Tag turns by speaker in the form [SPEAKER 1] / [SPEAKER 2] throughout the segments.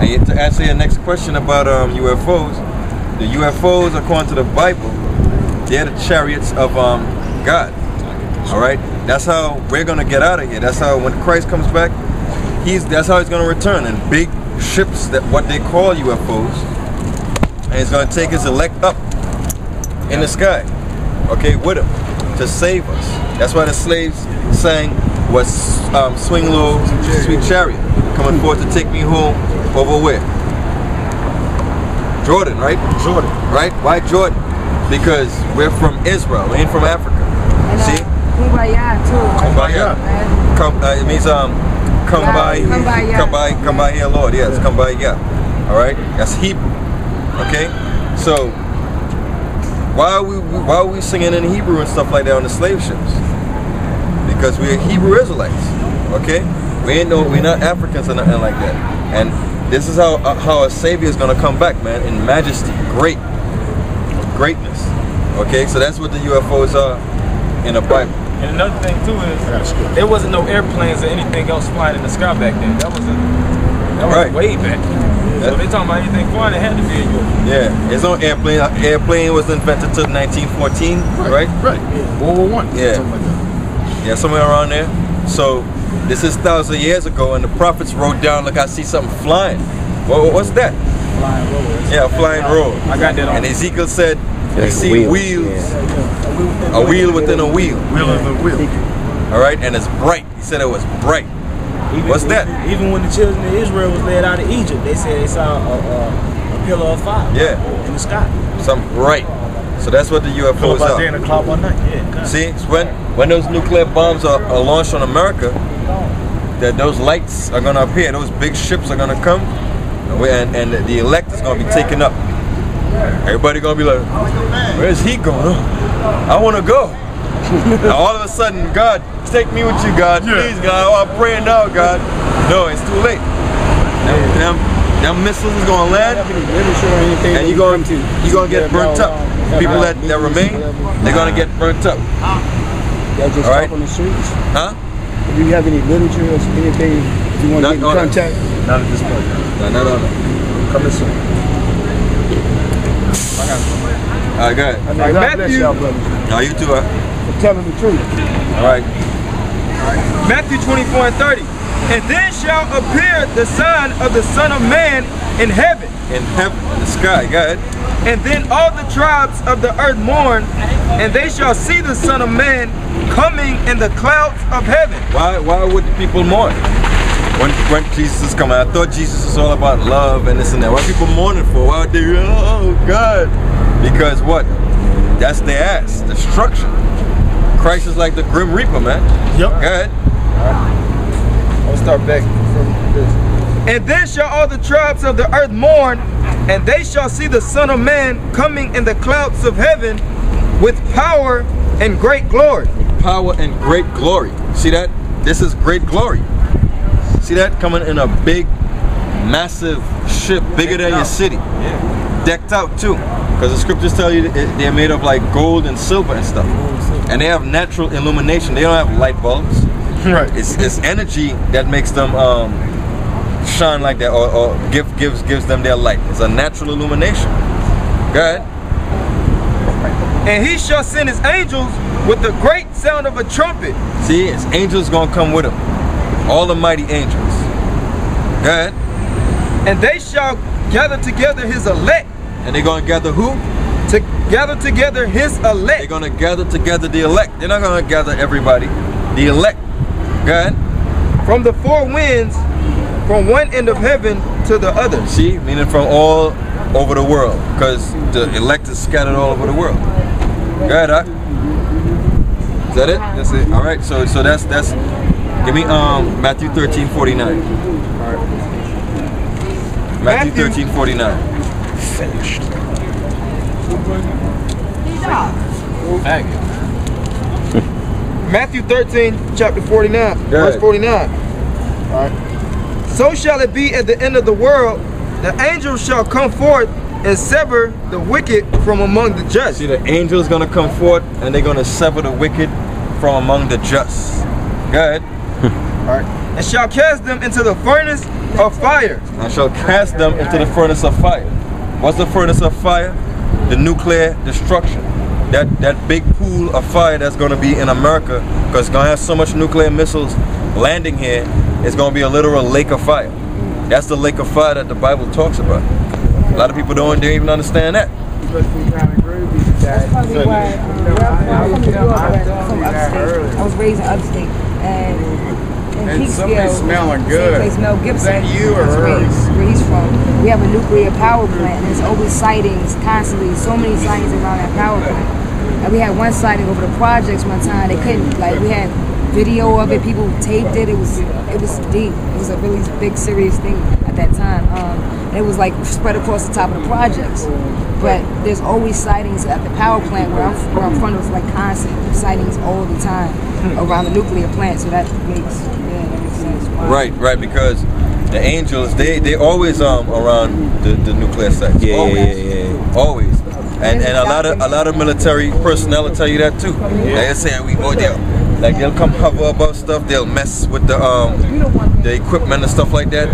[SPEAKER 1] And to answer your next question about UFOs, the UFOs, according to the Bible, they're the chariots of God. All right, that's how we're gonna get out of here. That's how when Christ comes back, that's how he's gonna return in big ships, that what they call UFOs, and he's gonna take his elect up in the sky, okay, with him to save us. That's why the slaves sang, was swing low, sweet chariot, coming forth to take me home. Over where? Jordan, right? Jordan. Right? Why Jordan? Because we're from Israel. We ain't from Africa. See?
[SPEAKER 2] Kumbaya too.
[SPEAKER 1] Kumbaya. It means come by here, Lord. Yes, come by here. All right? That's Hebrew. Okay? So why are we singing in Hebrew and stuff like that on the slave ships? Because we're Hebrew Israelites. Okay? We're not Africans or nothing like that. And this is how a Savior is going to come back, man, in majesty, greatness. Okay, so that's what the UFOs are in the Bible.
[SPEAKER 3] And another thing too is there wasn't no airplanes or anything else flying in the sky back then. That was right. Way back. So they talking about anything flying, it had to be a UFO.
[SPEAKER 1] Yeah, there's no airplane. Airplane was invented till 1914, right?
[SPEAKER 4] Right. World War I.
[SPEAKER 1] Yeah. Something like that. Yeah, somewhere around there. So this is thousands of years ago, and the prophets wrote down, look, I see something flying. What's that?
[SPEAKER 3] Flying rollers.
[SPEAKER 1] Yeah, a flying roll.
[SPEAKER 3] I got that on.
[SPEAKER 1] And Ezekiel said, you see wheels. Yeah. A wheel within a wheel.
[SPEAKER 4] Wheel within a wheel.
[SPEAKER 1] All right, and it's bright. He said it was bright. What's that?
[SPEAKER 5] Even when the children of Israel was led out of Egypt, they said they saw a pillar of fire.
[SPEAKER 1] Yeah.
[SPEAKER 5] In the sky.
[SPEAKER 1] Something bright. So that's what the UFOs are.
[SPEAKER 5] Day and a cloud by night. Yeah.
[SPEAKER 1] See, when those nuclear bombs are launched on America, that those lights are gonna appear. Those big ships are gonna come, and the elect is gonna be taken up. Everybody gonna be like, where's he going? I wanna go. Now all of a sudden, God, take me with you, God. Please, God. Oh, I'm praying now, God. No, it's too late. Them missiles is gonna land, and you're gonna get burnt up. People that remain, they're gonna get burnt up.
[SPEAKER 6] Y'all just talk on the streets?
[SPEAKER 1] Huh?
[SPEAKER 6] Do you have any literature or anything you want to get in contact?
[SPEAKER 4] Not at this point.
[SPEAKER 1] No, not on that.
[SPEAKER 4] Coming soon.
[SPEAKER 1] Alright, go ahead.
[SPEAKER 6] God bless y'all, brothers.
[SPEAKER 1] No, you too,
[SPEAKER 6] For telling the truth.
[SPEAKER 1] Alright.
[SPEAKER 3] Matthew 24:30. And then shall appear the sign of the Son of Man in heaven.
[SPEAKER 1] In heaven, in the sky, go ahead.
[SPEAKER 3] And then all the tribes of the earth mourn, and they shall see the Son of Man coming in the clouds of heaven.
[SPEAKER 1] Why would the people mourn when Jesus is coming? I thought Jesus was all about love and this and that. What are people mourning for? Why would they, oh God? Because what? That's their ass, destruction. Christ is like the Grim Reaper, man.
[SPEAKER 4] Yep.
[SPEAKER 1] Go ahead.
[SPEAKER 3] I'll start back from this. And then shall all the tribes of the earth mourn, and they shall see the Son of Man coming in the clouds of heaven with power and great glory.
[SPEAKER 1] Power and great glory. See that? This is great glory. See that? Coming in a big, massive ship, bigger than your city.
[SPEAKER 3] Yeah.
[SPEAKER 1] Decked out too. Because the scriptures tell you they're made of like gold and silver and stuff. And they have natural illumination. They don't have light bulbs.
[SPEAKER 4] Right.
[SPEAKER 1] It's energy that makes them shine like that, or gives them their light. It's a natural illumination. Go ahead.
[SPEAKER 3] And he shall send his angels with the great sound of a trumpet.
[SPEAKER 1] See, his angels gonna come with him. All the mighty angels. Go ahead.
[SPEAKER 3] And they shall gather together his elect.
[SPEAKER 1] And they're gonna gather who?
[SPEAKER 3] To gather together his elect.
[SPEAKER 1] They're gonna gather together the elect. They're not gonna gather everybody. The elect. Go ahead.
[SPEAKER 3] From the four winds, from one end of heaven to the other.
[SPEAKER 1] See, meaning from all over the world, because the elect is scattered all over the world. Go ahead, Doc. Is that it? That's it. All right. So that's. Give me Matthew 13:49.
[SPEAKER 3] All right.
[SPEAKER 1] Matthew 13:49.
[SPEAKER 4] Finished.
[SPEAKER 3] Matthew 13, chapter 49, verse 49. All right. So shall it be at the end of the world, the angels shall come forth and sever the wicked from among the just.
[SPEAKER 1] See, the angel is going to come forth and they're going to sever the wicked from among the just. Go ahead.
[SPEAKER 3] All right. And shall cast them into the furnace of fire.
[SPEAKER 1] I shall cast them into the furnace of fire. What's the furnace of fire? The nuclear destruction. That big pool of fire that's going to be in America, because it's going to have so much nuclear missiles landing here, it's going to be a literal lake of fire. That's the lake of fire that the Bible talks about. A lot of people don't even understand that.
[SPEAKER 2] That's probably why I'm from New York, but from upstate. I was raised in upstate, and
[SPEAKER 4] somebody's smelling good.
[SPEAKER 2] Same place Mel Gibson
[SPEAKER 4] Is that you or
[SPEAKER 2] was
[SPEAKER 4] her?
[SPEAKER 2] raised, where he's from. We have a nuclear power plant, and there's always sightings constantly. So many sightings around that power plant. And we had one sighting over the projects one time. They couldn't, like, we had video of it. People taped it. It was deep. It was a really big, serious thing at that time. And it was like spread across the top of the projects. But there's always sightings at the power plant where I'm from. It's like constant sightings all the time around the nuclear plant. So that makes sense. Wow.
[SPEAKER 1] Right, because the angels, they always around the nuclear sites.
[SPEAKER 6] Yeah.
[SPEAKER 1] Always. And a lot of military personnel will tell you that too. They say we go there. Like they'll come hover above stuff, they'll mess with the equipment and stuff like that.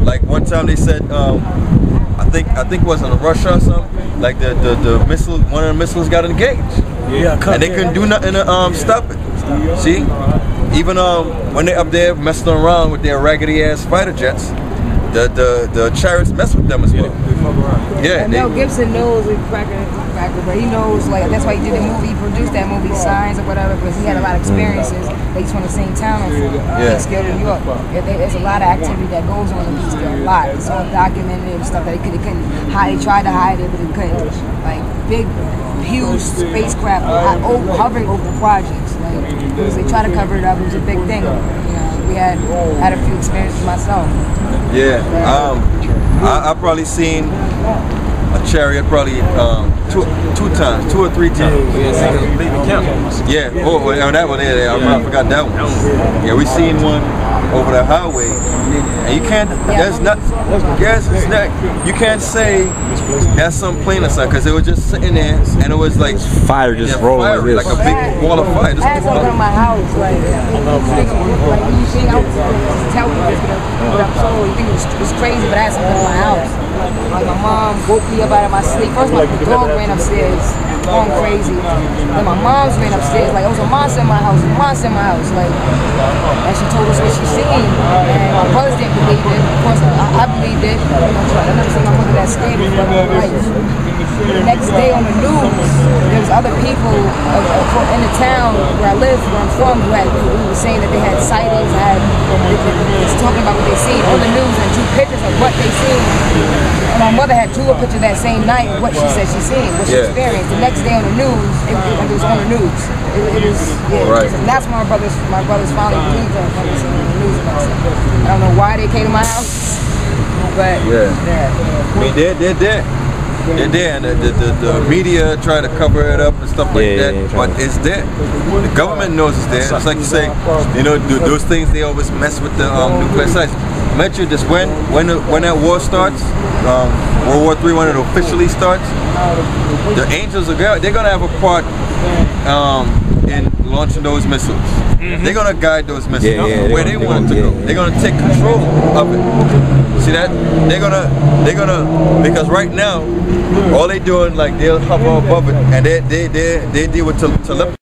[SPEAKER 1] Like one time they said I think it was in Russia or something, like the missile, one of the missiles got engaged. And they couldn't do nothing to stop it. See? Even when they're up there messing around with their raggedy ass fighter jets, the Chariots mess with them as well. Yeah.
[SPEAKER 2] And Mel Gibson knows with cracker, but he knows, like, that's why he did the movie, he produced that movie Signs or whatever, because he had a lot of experiences. He's from the same town I'm from, Peekskill, New York. There's a lot of activity that goes on in Peekskill, a lot. It's all documented and stuff that they couldn't hide. They tried to hide it, but they couldn't. Like big, huge spacecraft hovering over the projects. Like, because they tried to cover it up. It was a big thing. You know, we had a few experiences myself.
[SPEAKER 1] Yeah. I probably seen a chariot probably two or three times. Yeah. Oh, that one there. I forgot that one. Yeah, we seen one over the highway, and you can't. You can't say that's some plane or something, because it was just sitting there, and it was like
[SPEAKER 6] Fire just rolling
[SPEAKER 1] like a big wall of fire.
[SPEAKER 2] I had something in my house, like when you see, I was telling you this, but I'm sorry, you think it was crazy, but I had something in my house. Like my mom woke me up out of my sleep. First, my dog ran upstairs, going crazy. Then my mom's ran upstairs, like, it was a monster in my house, like, and she told us what she seen. And my brothers didn't believe it. Of course, I believed it. I never seen my mother that scared me, but like, the next day on the news, there was other people in the town where I live, where I'm from, who were saying that they had sightings, was talking about what they seen on the news and drew pictures of what they seen. And my mother had drew a picture that same night of what she said she seen, what she experienced. The next day on the news, it was on the news. It was, and that's when my brothers finally believed them when they seen the news about it. I don't know why they came to my house, but
[SPEAKER 1] I mean, they're there. They're there, and the media try to cover it up and stuff like that, but it's there. The government knows it's there. It's like you say, you know, those things, they always mess with the nuclear sites. I mentioned this when that war starts, World War III, when it officially starts, the angels they're gonna have a part in launching those missiles. They're gonna guide those missiles where they want it to go. They're gonna take control of it. See that? They're gonna because right now all they doing, like, they'll hover above it, and they deal with telepathy.